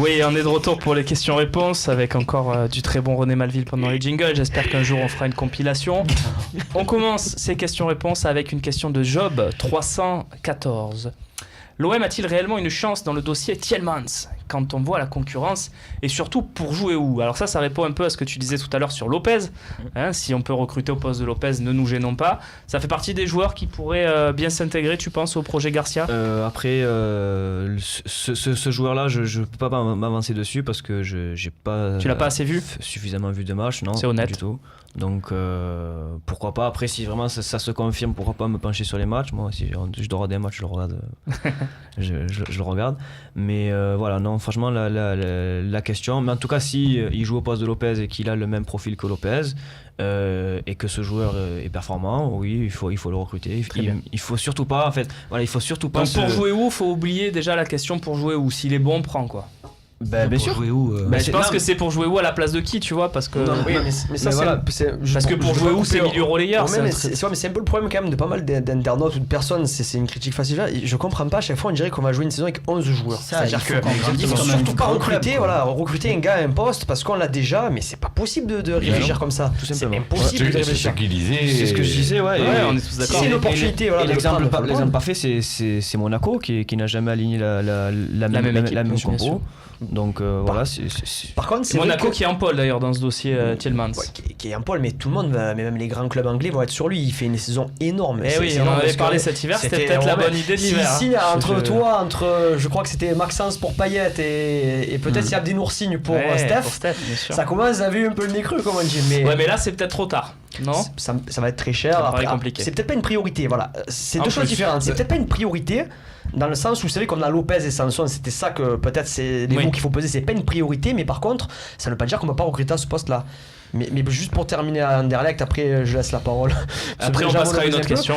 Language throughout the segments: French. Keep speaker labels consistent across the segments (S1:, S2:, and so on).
S1: Oui, on est de retour pour les questions-réponses avec encore du très bon René Malville pendant les jingles. J'espère qu'un jour on fera une compilation. On commence ces questions-réponses avec une question de Job 314. L'OM a-t-il réellement une chance dans le dossier Tielemans quand on voit la concurrence et surtout pour jouer où? Alors ça répond un peu à ce que tu disais tout à l'heure sur Lopez. Si on peut recruter au poste de Lopez, ne nous gênons pas. Ça fait partie des joueurs qui pourraient bien s'intégrer, tu penses, au projet Garcia?
S2: Après, ce joueur-là, je ne peux pas m'avancer dessus parce que j'ai pas.
S1: Tu l'as pas assez vu?
S2: Suffisamment vu de matchs, non.
S1: C'est honnête.
S2: Du tout. Donc pourquoi pas. Après, si vraiment ça se confirme, pourquoi pas me pencher sur les matchs. Moi, si je dois regarder un match, je le regarde. je le regarde. Mais voilà, non, franchement, la question. Mais en tout cas, si il joue au poste de Lopez et qu'il a le même profil que Lopez et que ce joueur est performant, oui, il faut le recruter. Il faut surtout pas, en fait. Voilà, il faut surtout pas.
S1: Donc pour jouer où, faut oublier déjà la question pour jouer où. S'il est bon, on prend quoi.
S2: Bien sûr.
S3: Jouer où,
S1: je pense que c'est pour jouer où à la place de qui, tu vois, parce que
S4: oui, mais ça,
S1: voilà. Parce que pour jouer où, c'est milieu relayeur.
S4: Mais c'est un peu le problème quand même de pas mal d'internautes ou de personnes. C'est une critique facile. Je comprends pas. À chaque fois, on dirait qu'on va jouer une saison avec 11 joueurs. C'est-à-dire qu'il faut surtout pas recruter un gars à un poste parce qu'on l'a déjà. Mais c'est pas possible de réfléchir comme ça.
S2: Tout simplement.
S4: C'est impossible de réfléchir.
S5: C'est ce qu'il disait.
S2: C'est ce que je disais, ouais.
S1: On est tous d'accord.
S4: C'est une opportunité.
S2: L'exemple parfait, c'est Monaco qui n'a jamais aligné la même compo. Donc voilà.
S4: Par contre, c'est
S1: Monaco qui est en pôle d'ailleurs dans ce dossier Tielemans.
S4: Qui est en pôle, mais tout le monde, même les grands clubs anglais vont être sur lui. Il fait une saison énorme.
S1: Oui, on en avait parlé cet hiver, c'était peut-être la bonne idée de l'hiver.
S4: Je crois que c'était Maxence pour Payet et peut-être Abdenour signe pour Steph. Ça commence à avoir un peu le nez creux, comme on dit.
S1: Mais là, c'est peut-être trop tard. Non,
S4: ça va être très cher.
S1: Après, compliqué.
S4: C'est peut-être pas une priorité. Voilà, c'est deux choses
S1: plus
S4: différentes. C'est peut-être pas une priorité dans le sens où vous savez qu'on a Lopez et Sanson. C'était ça que peut-être c'est les mots qu'il faut poser. C'est pas une priorité, mais par contre, ça ne veut pas dire qu'on ne va pas recruter à ce poste-là. Mais juste pour terminer en Anderlecht, après je laisse la parole.
S1: Après on passera à une autre question.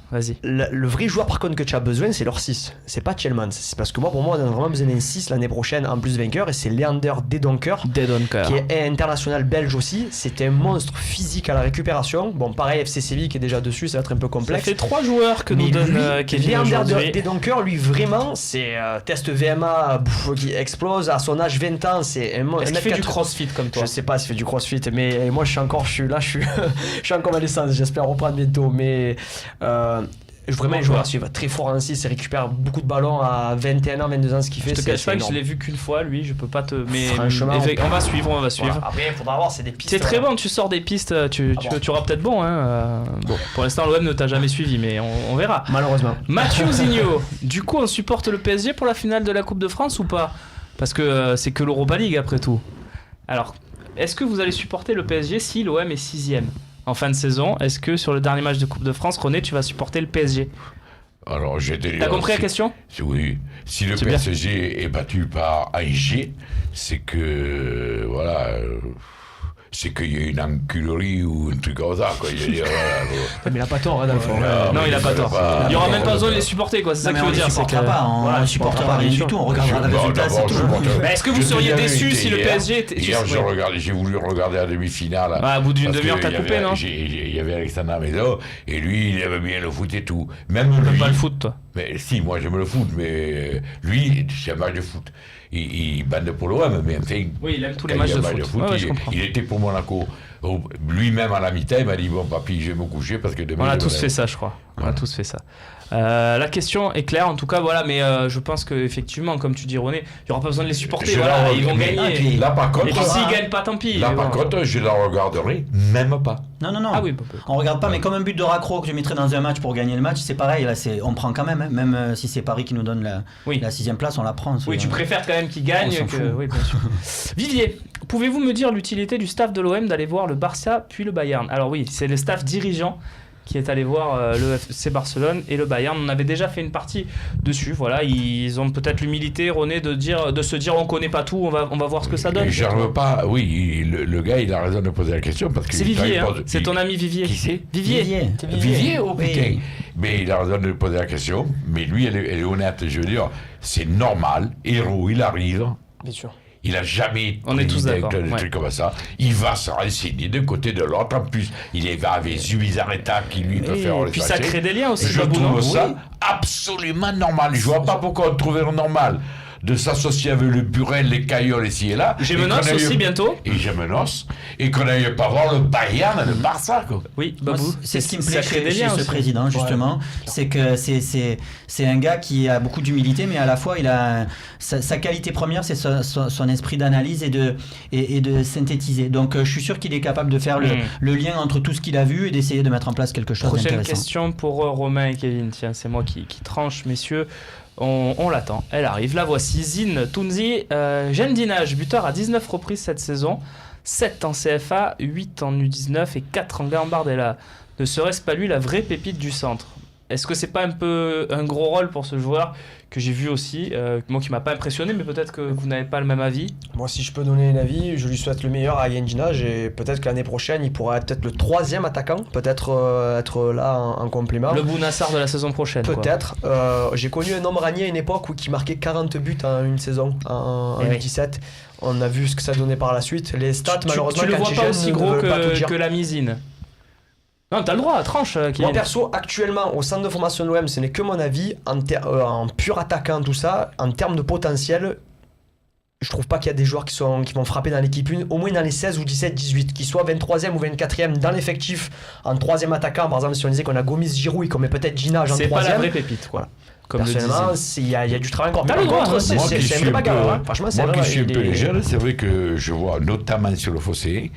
S1: Vas-y.
S4: Le vrai joueur par contre que tu as besoin, c'est leur 6. C'est pas Tielemans. C'est parce que pour moi, on a vraiment besoin d'un 6 l'année prochaine en plus vainqueur. Et c'est Leander Dedoncker, qui est international belge aussi. C'était un monstre physique à la récupération. Bon, pareil, FC Séville qui est déjà dessus, ça va être un peu complexe.
S1: Ça fait 3 joueurs que nous donne Kevin aujourd'hui.
S4: Leander Dedoncker, lui vraiment, c'est test VMA qui explose. À son âge 20 ans, c'est un monstre.
S1: Est-ce qu'il fait du crossfit comme toi?
S4: Je sais pas s'il fait du crossfit, mais moi je suis en convalescence, j'espère reprendre bientôt, mais vraiment un joueur à suivre, très fort en 6, il récupère beaucoup de ballons à 21 ans, 22 ans, ce qu'il fait.
S1: Je te cache pas que je l'ai vu qu'une fois, lui, je peux pas te. Mais
S4: franchement,
S1: on va suivre. Voilà.
S4: Après, il faudra voir, c'est des pistes.
S1: C'est très bon, tu sors des pistes, tu auras peut-être bon. Bon, pour l'instant, l'OM ne t'a jamais suivi, mais on verra.
S4: Malheureusement.
S1: Mathieu Zigno, du coup, on supporte le PSG pour la finale de la Coupe de France ou pas? Parce que c'est que l'Europa League après tout. Alors. Est-ce que vous allez supporter le PSG si l'OM est 6ème en fin de saison? Est-ce que sur le dernier match de Coupe de France, René, tu vas supporter le PSG?
S5: Alors,
S1: t'as compris la question?
S5: Oui. Si le PSG est battu par Angers, c'est que voilà. C'est qu'il y a une enculerie ou un truc comme ça, quoi. Je veux dire,
S4: mais il a pas tort, Adolphe.
S1: Non, il a pas tort. Il n'y aura même pas besoin de les supporter, quoi. C'est ça que je veux dire.
S3: On ne supportera pas rien du tout, on regardera le résultat, c'est tout.
S1: Est-ce que vous seriez déçu si le PSG était.
S5: Hier, j'ai voulu regarder la demi-finale.
S1: À bout d'une demi-heure, t'as coupé, non?
S5: Il y avait Alexandre Médo, et lui, il aimait bien le foot et tout.
S1: Même lui. Tu n'aimes pas le foot, toi?
S5: Mais si, moi j'aime le foot, mais lui, c'est un match de foot. Il bande pour l'OM, mais enfin.
S1: Oui, il aime tous les matchs de foot.
S5: Il était pour Monaco. Lui-même à la mi-temps, il m'a dit bon, papy, je vais me coucher parce que demain.
S1: On a tous fait ça, je crois. On a tous fait ça. La question est claire, en tout cas, voilà, mais je pense qu'effectivement, comme tu dis, René, il n'y aura pas besoin de les supporter. Voilà, ils vont gagner.
S5: Là, par contre,
S1: et puis s'ils ne gagnent pas, tant pis.
S5: Là, par contre, je ne la regarderai même pas.
S3: Non.
S1: Ah oui,
S3: on regarde pas, mais comme un but de raccro que je mettrais dans un match pour gagner le match, c'est pareil. Là, on prend quand même, même si c'est Paris qui nous donne la 6ème place, on la prend.
S1: Oui, tu préfères quand même qu'ils gagnent que. Oui, bien sûr. Vivier, pouvez-vous me dire l'utilité du staff de l'OM d'aller voir le Barça puis le Bayern? Alors oui, c'est le staff dirigeant qui est allé voir le FC Barcelone et le Bayern. On avait déjà fait une partie dessus. Voilà, ils ont peut-être l'humilité, René, de se dire on connaît pas tout, on va voir ce que ça donne.
S5: J'en veux pas. Oui, le gars, il a raison de poser la question parce que
S1: c'est Vivier. C'est ton ami Vivier.
S5: Qui c'est?
S1: Vivier.
S5: Oh putain. Mais il a raison de poser la question. Mais lui, elle est honnête. Je veux dire, c'est normal. Héros, il arrive.
S4: Bien sûr.
S5: Il n'a jamais
S1: on est tous d'accord,
S5: des trucs comme ça. Il va se renseigner d'un côté de l'autre. En plus, il est avec Zubizarreta qui lui peut faire le
S1: puis ça crée des liens aussi.
S5: Je trouve ça absolument normal. Je ne vois pas pourquoi on trouverait normal de s'associer avec le Burel, les Caillols ici et là.
S1: Gémenos aussi bientôt.
S5: Et Gémenos. Et qu'on n'aille pas voir le Bayern et le Barça, quoi.
S1: Oui, Babou.
S3: C'est ce qui me plaît chez ce président, justement. C'est que c'est un gars qui a beaucoup d'humilité, mais à la fois, il a sa qualité première, c'est son esprit d'analyse et de synthétiser. Donc, je suis sûr qu'il est capable de faire le lien entre tout ce qu'il a vu et d'essayer de mettre en place quelque chose d'intéressant.
S1: Prochaine question pour Romain et Kevin. Tiens, c'est moi qui tranche, messieurs. On l'attend, elle arrive. La voici, Zine Tounzi. Jeanne Dinage, buteur à 19 reprises cette saison. 7 en CFA, 8 en U19 et 4 en Gambardella. Ne serait-ce pas lui la vraie pépite du centre ? Est-ce que c'est pas un peu un gros rôle pour ce joueur que j'ai vu aussi, moi qui m'a pas impressionné, mais peut-être que vous n'avez pas le même avis.
S4: Moi, si je peux donner un avis, je lui souhaite le meilleur à Yendina, et peut-être que l'année prochaine, il pourra être peut-être le 3e attaquant, peut-être être là en complément.
S1: Le Bounassar de la saison prochaine.
S4: Peut-être. J'ai connu un homme ranier à une époque qui marquait 40 buts en une saison, en U17. On a vu ce que ça donnait par la suite. Les stats, malheureusement,
S1: tu le vois pas aussi gros que la Misine. Non, t'as le droit, tranche.
S4: Moi perso, actuellement, au centre de formation de l'OM, ce n'est que mon avis, en pur attaquant, tout ça, en termes de potentiel, je trouve pas qu'il y a des joueurs qui vont frapper dans l'équipe 1, au moins dans les 16 ou 17, 18, qui soient 23e ou 24e dans l'effectif, en 3e attaquant. Par exemple, si on disait qu'on a Gomis, Giroud et qu'on met peut-être Ginage en 3e.
S1: C'est pas la vraie pépite, quoi.
S4: Comme personnellement, il y a du travail encore. Par contre, c'est un vrai bagarre. Franchement, c'est
S5: moi qui suis un peu jeune, c'est vrai que je vois notamment sur le fossé.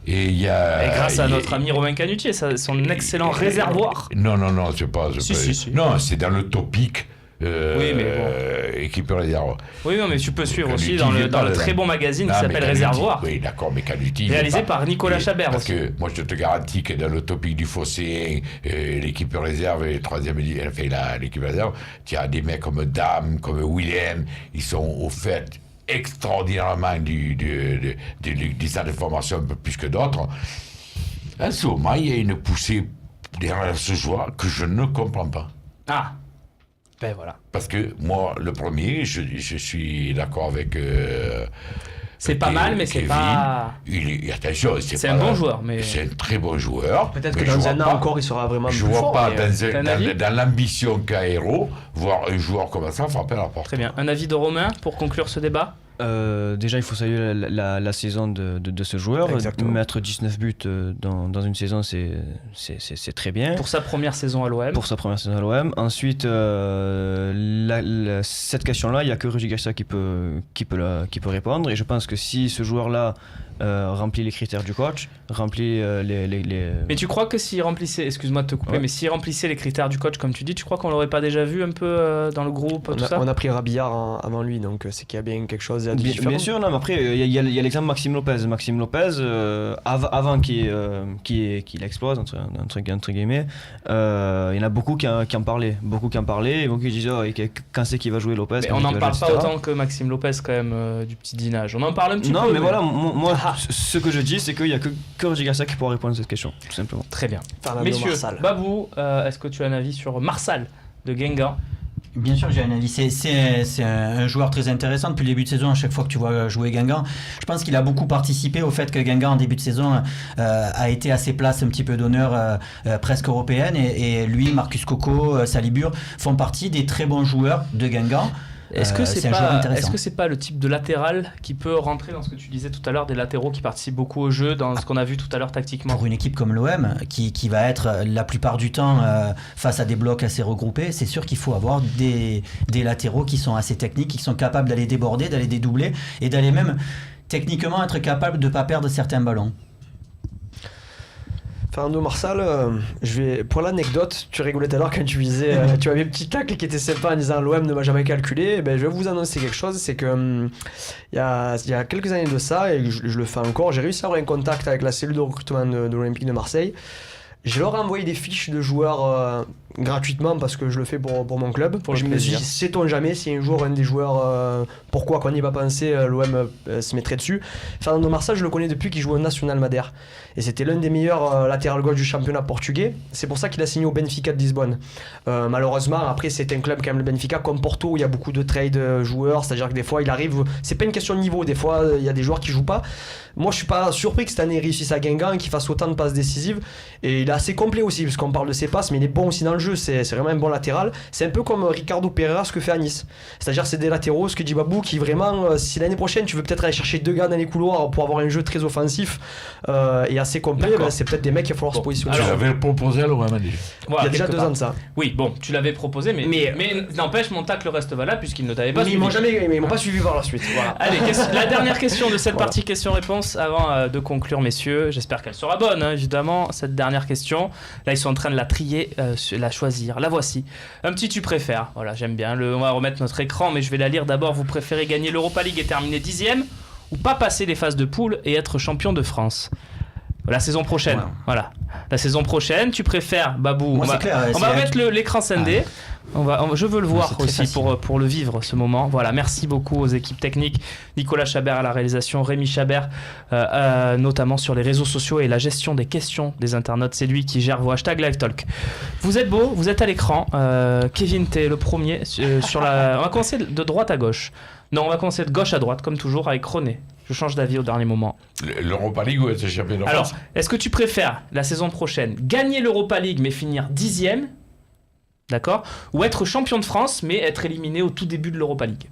S5: Et
S1: grâce à notre ami Romain Canutier, son excellent réservoir.
S5: Non, c'est pas.
S1: Si.
S5: Non, c'est dans le topic.
S1: Oui, mais bon.
S5: Équipe réservoir.
S1: Oui, non, mais tu peux suivre aussi dans le très bon magazine qui s'appelle Réservoir.
S5: Oui, d'accord, mais Canuti.
S1: Réalisé par Nicolas Chabert
S5: parce
S1: aussi.
S5: Que moi, je te garantis que dans le topic du fossé, l'équipe réserve et l'équipe réserve, tu as des mecs comme Dame, comme Willem, ils sont au fait extraordinairement des centres de formation un peu plus que d'autres. À ce moment, il y a une poussée derrière ce joueur que je ne comprends pas.
S1: Ah, ben voilà.
S5: Parce que moi, le premier, je suis d'accord avec.
S1: C'est pas mal, mais
S5: Kevin,
S1: c'est pas.
S5: Attention,
S1: c'est un bon joueur, mais.
S5: C'est un très bon joueur.
S4: Peut-être que dans un an encore, il sera vraiment plus fort.
S5: Je vois pas dans l'ambition qu'a Hérault, voir un joueur comme ça frapper à la porte.
S1: Très bien. Un avis de Romain pour conclure ce débat ?
S2: Déjà, il faut saluer la saison de ce joueur.
S4: Exactement.
S2: Mettre 19 buts dans une saison, c'est très bien.
S1: Pour sa première saison à l'OM.
S2: Ensuite, cette question-là, il n'y a que Rudy Garcia qui peut répondre. Et je pense que si ce joueur-là remplit les critères du coach, remplit les...
S1: Mais tu crois que s'il remplissait, excuse-moi de te couper, mais s'il remplissait les critères du coach, comme tu dis, tu crois qu'on l'aurait pas déjà vu un peu dans le groupe,
S4: on a pris Rabillard avant lui, donc c'est qu'il y a bien quelque chose à différent.
S2: Bien sûr, non, mais après, il y a l'exemple Maxime Lopez. Maxime Lopez, avant qu'il explose, entre guillemets, il y en a beaucoup qui en parlaient. Beaucoup qui disent quand c'est qu'il va jouer Lopez.
S1: Mais on n'en parle pas autant que Maxime Lopez, quand même, du petit Dinage. On en parle un petit peu.
S2: Non, mais voilà, moi, ce que je dis, c'est qu'il n'y a que Rudy Garcia qui pourra répondre à cette question, tout simplement.
S1: Très bien. Messieurs, Babou, est-ce que tu as un avis sur Marsal de Guingamp ?
S3: Bien sûr, j'ai un avis. C'est un joueur très intéressant depuis le début de saison. À chaque fois que tu vois jouer Guingamp, je pense qu'il a beaucoup participé au fait que Guingamp, en début de saison, a été à ses places un petit peu d'honneur presque européennes. Et lui, Marcus Coco, Salibur font partie des très bons joueurs de Guingamp.
S1: Est-ce que c'est pas le type de latéral qui peut rentrer dans ce que tu disais tout à l'heure, des latéraux qui participent beaucoup au jeu, dans ce qu'on a vu tout à l'heure tactiquement ?
S3: Pour une équipe comme l'OM, qui va être la plupart du temps face à des blocs assez regroupés, c'est sûr qu'il faut avoir des latéraux qui sont assez techniques, qui sont capables d'aller déborder, d'aller dédoubler et d'aller même techniquement être capable de ne pas perdre certains ballons.
S4: Fernando Marsal, pour l'anecdote, tu rigolais tout à l'heure quand tu disais, tu avais un petit tacle qui était sympa en disant l'OM ne m'a jamais calculé. Je vais vous annoncer quelque chose, c'est que il y a quelques années de ça, et je le fais encore, j'ai réussi à avoir un contact avec la cellule de recrutement de l'Olympique de Marseille. Je leur ai envoyé des fiches de joueurs gratuitement parce que je le fais pour mon club. Je me suis dit, sait-on jamais si un jour un des joueurs, pourquoi qu'on n'y ait pas pensé, l'OM se mettrait dessus. Fernando Marsal, je le connais depuis qu'il joue au National Madère. Et c'était l'un des meilleurs latéral gauche du championnat portugais. C'est pour ça qu'il a signé au Benfica de Lisbonne. Malheureusement, après, c'est un club comme le Benfica, comme Porto, où il y a beaucoup de trade joueurs. C'est-à-dire que des fois, il arrive. C'est pas une question de niveau. Des fois, il y a des joueurs qui jouent pas. Moi, je suis pas surpris que cette année il réussisse à Guingamp et qu'il fasse autant de passes décisives. Et il est assez complet aussi, parce qu'on parle de ses passes, mais il est bon aussi dans le jeu. jeu, c'est vraiment un bon latéral. C'est un peu comme Ricardo Pereira, ce que fait à Nice. C'est-à-dire, c'est des latéraux, ce que dit Babou, qui vraiment, si l'année prochaine tu veux peut-être aller chercher 2 gars dans les couloirs pour avoir un jeu très offensif et assez complet, c'est peut-être des mecs qu'il va falloir se positionner.
S5: Tu l'avais proposé à l'OM déjà.
S1: Voilà,
S4: il y a déjà 2 ans de ça.
S1: Oui, bon, tu l'avais proposé, mais n'empêche, mon tacle reste valable puisqu'il ne t'avait pas suivi.
S4: Ils m'ont pas suivi par la suite. Voilà.
S1: Allez, la dernière question de cette partie questions-réponses avant de conclure, messieurs. J'espère qu'elle sera bonne, évidemment, cette dernière question. Là, ils sont en train de la trier, la choisir. La voici. Un petit tu préfères. Voilà, j'aime bien. On va remettre notre écran, mais je vais la lire d'abord. Vous préférez gagner l'Europa League et terminer 10e ou pas passer les phases de poule et être champion de France? La saison prochaine.
S3: Ouais.
S1: Voilà. La saison prochaine, tu préfères, Babou.
S3: Moi,
S1: on va mettre l'écran scindé. Je veux le voir aussi pour le vivre ce moment. Voilà, merci beaucoup aux équipes techniques, Nicolas Chabert à la réalisation, Rémi Chabert notamment sur les réseaux sociaux et la gestion des questions des internautes. C'est lui qui gère vos hashtags LiveTalk. Vous êtes beau, vous êtes à l'écran. Kevin, t'es le premier sur la. On va commencer de droite à gauche. Non, on va commencer de gauche à droite, comme toujours, avec René. Je change d'avis au dernier moment.
S5: L'Europa League ou être champion de France?
S1: Alors, est-ce que tu préfères la saison prochaine gagner l'Europa League mais finir 10e, d'accord, ou être champion de France mais être éliminé au tout début de l'Europa League?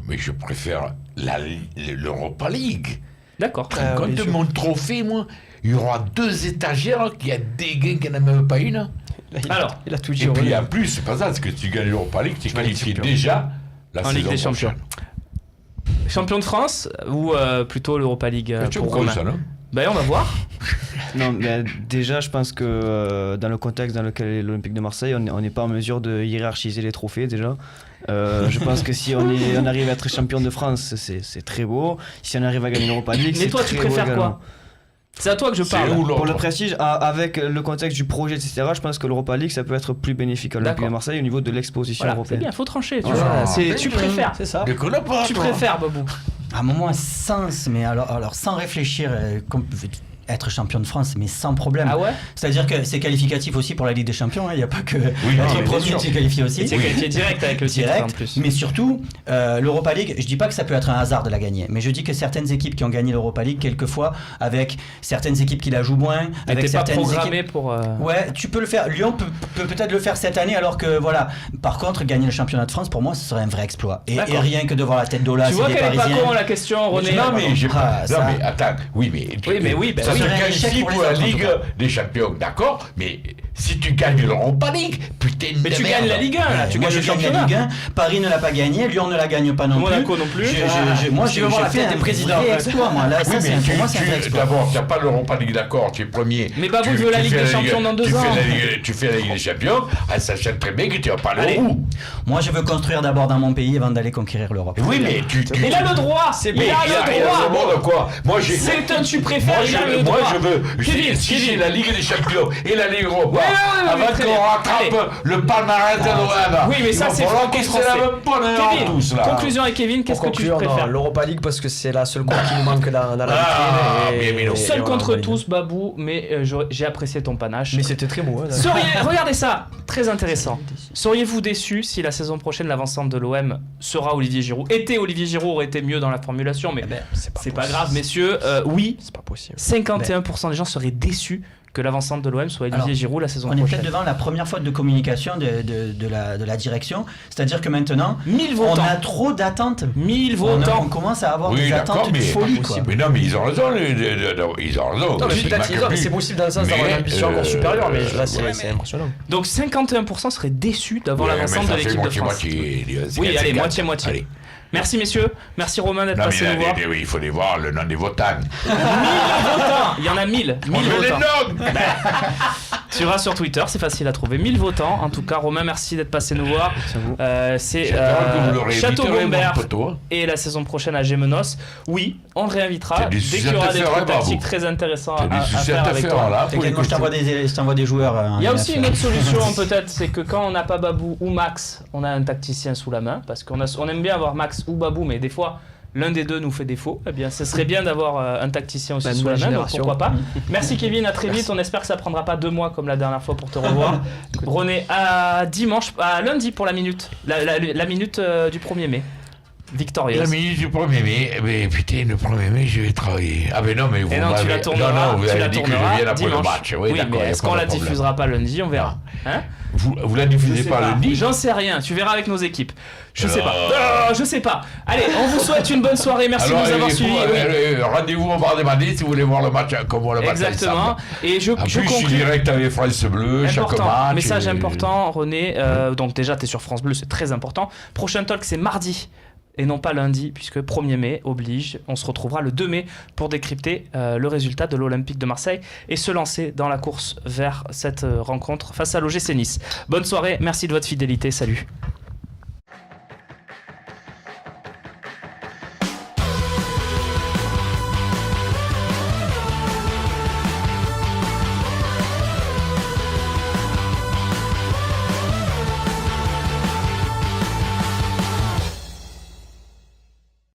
S5: Mais je préfère l'Europa League.
S1: D'accord.
S5: Quand de mon trophée, moi, il y aura 2 étagères qui a des gains qui n'en a même pas une.
S1: Alors,
S4: il a tout dit.
S5: Et puis en plus, c'est pas ça, c'est que tu gagnes l'Europa League, tu es qualifié déjà la
S1: en Ligue des Champions. Champion de France ou plutôt l'Europa League pour Romain?
S5: Ça, non?
S1: Ben, on va voir.
S2: Non, mais déjà, je pense que dans le contexte dans lequel est l'Olympique de Marseille, on n'est pas en mesure de hiérarchiser les trophées déjà. Je pense que si on arrive à être champion de France, c'est très beau. Si on arrive à gagner l'Europa League, c'est très beau.
S1: Mais toi, tu préfères quoi? C'est à toi que je parle.
S2: Pour le prestige, avec le contexte du projet, etc., je pense que l'Europa League, ça peut être plus bénéfique à l'Olympique de Marseille au niveau de l'exposition européenne.
S1: C'est bien, faut trancher. Tu vois, tu préfères.
S4: C'est ça.
S1: Tu préfères, Babou.
S3: À un moment, mais alors sans réfléchir, être champion de France, mais sans problème.
S1: Ah ouais?
S3: C'est-à-dire que c'est qualificatif aussi pour la Ligue des Champions, il n'y a pas que
S5: le
S3: premier qui est qualifié aussi.
S1: Et c'est qualifié direct avec le titre en plus.
S3: Mais surtout, l'Europa League, je dis pas que ça peut être un hasard de la gagner, mais je dis que certaines équipes qui ont gagné l'Europa League, quelquefois, avec certaines équipes qui la jouent moins, avec certaines
S1: pas programmé équipes... pour...
S3: Ouais, tu peux le faire. Lyon peut peut-être le faire cette année, alors que voilà. Par contre, gagner le championnat de France, pour moi, ce serait un vrai exploit. Et rien que de voir la tête d'Olas,
S1: tu vois
S3: des
S1: qu'elle est
S3: Parisiens.
S1: pas con la question, René.
S5: Non, mais attends, ça se qualifie pour la Ligue des Champions, d'accord, mais si tu gagnes l'Europa League, putain de
S1: mais tu gagnes la Ligue 1, là, tu gagnes le championnat.
S3: La Ligue 1, Paris ne l'a pas gagné, Lyon ne la gagne pas non plus.
S1: Monaco non plus.
S3: Moi, je veux voir la tête des présidents. Moi, là, ça, pour moi, c'est un vrai exploit.
S5: D'abord, tu n'as pas l'Europa League, d'accord, tu es premier.
S1: Mais Babou veut la Ligue des Champions dans 2 ans.
S5: Tu fais la Ligue des Champions, ça sait très bien que tu n'as pas l'Euro.
S3: Moi, je veux construire d'abord dans mon pays avant d'aller conquérir l'Europe.
S5: Oui, mais
S1: il a le droit.
S5: Il a le droit.
S1: C'est un tu préfères.
S5: Moi, je veux. Si j'ai la Ligue des Champions et la Ligue Europa, avant qu'on rattrape le palmarès de l'OM.
S1: Oui, mais ça, c'est Kevin, conclusion avec Kevin, qu'est-ce que tu préfères?
S4: L'Europa League, parce que c'est la seule course qui nous manque dans la vitrine.
S1: Seul contre tous, Babou, mais j'ai apprécié ton panache.
S4: Mais c'était très beau.
S1: Regardez ça, très intéressant. Seriez-vous déçu si la saison prochaine, l'avancante de l'OM sera Olivier Giroud? Olivier Giroud aurait été mieux dans la formulation, mais c'est pas grave, messieurs. Oui,
S4: c'est pas possible.
S1: 51% des gens seraient déçus que l'avancante de l'OM soit Olivier Giroud la saison prochaine.
S3: On est peut-être devant la première faute de communication de la direction, c'est-à-dire que maintenant,
S1: 1000 votants.
S3: On a trop d'attentes.
S1: 1000 votants.
S3: On commence à avoir des attentes de folie.
S5: Mais non, mais ils ont raison. Ils ont raison.
S4: Non, mais c'est possible dans le sens d'avoir une ambition encore supérieure, mais là, c'est impressionnant.
S1: Donc 51% seraient déçus d'avoir l'avancante de l'équipe de France. Oui, allez, moitié-moitié. Merci messieurs, merci Romain d'être passé nous voir.
S5: Il faut les voir le nom des votants.
S1: 1000 votants, il y en a 1000 votants. Tu iras sur Twitter, c'est facile à trouver. 1000 votants, en tout cas Romain, merci d'être passé nous voir. C'est Château-Gombert et la saison prochaine à Gémenos. Oui, on le réinvitera dès qu'il y aura des trucs tactiques très intéressants à faire avec toi.
S3: Je t'envoie des joueurs.
S1: Il y a aussi une autre solution peut-être, c'est que quand on n'a pas Babou ou Max, on a un tacticien sous la main, parce qu'on aime bien avoir Max ou Babou, mais des fois l'un des deux nous fait défaut. Eh bien, ce serait bien d'avoir un tacticien aussi sous la main, donc pourquoi pas. Merci Kevin, à très vite. On espère que ça prendra pas 2 mois comme la dernière fois pour te revoir. René, à lundi pour la minute, la minute du 1er mai. victorieuse.
S5: La minute du 1er mai, mais putain, le 1er mai, je vais travailler. Ah, mais non, mais vous
S1: tu la tourneras,
S5: non, vous avez dit que je vienne après
S1: dimanche.
S5: le match.
S1: Oui, mais est-ce qu'on la diffusera pas lundi? On verra. Hein?
S5: Vous la diffusez pas lundi?
S1: J'en sais rien, tu verras avec nos équipes. Je sais pas. Je sais pas. Allez, on vous souhaite une bonne soirée. Merci de nous avoir suivis.
S5: Rendez-vous au bar des Bandits si vous voulez voir le match, comment le match.
S1: Exactement. Et je
S5: conclue. Je suis direct avec France Bleu, chaque match.
S1: Message important, René. Donc déjà, tu es sur France Bleu, c'est très important. Prochain talk, c'est mardi. Et non pas lundi, puisque 1er mai oblige. On se retrouvera le 2 mai pour décrypter le résultat de l'Olympique de Marseille et se lancer dans la course vers cette rencontre face à l'OGC Nice. Bonne soirée, merci de votre fidélité, salut.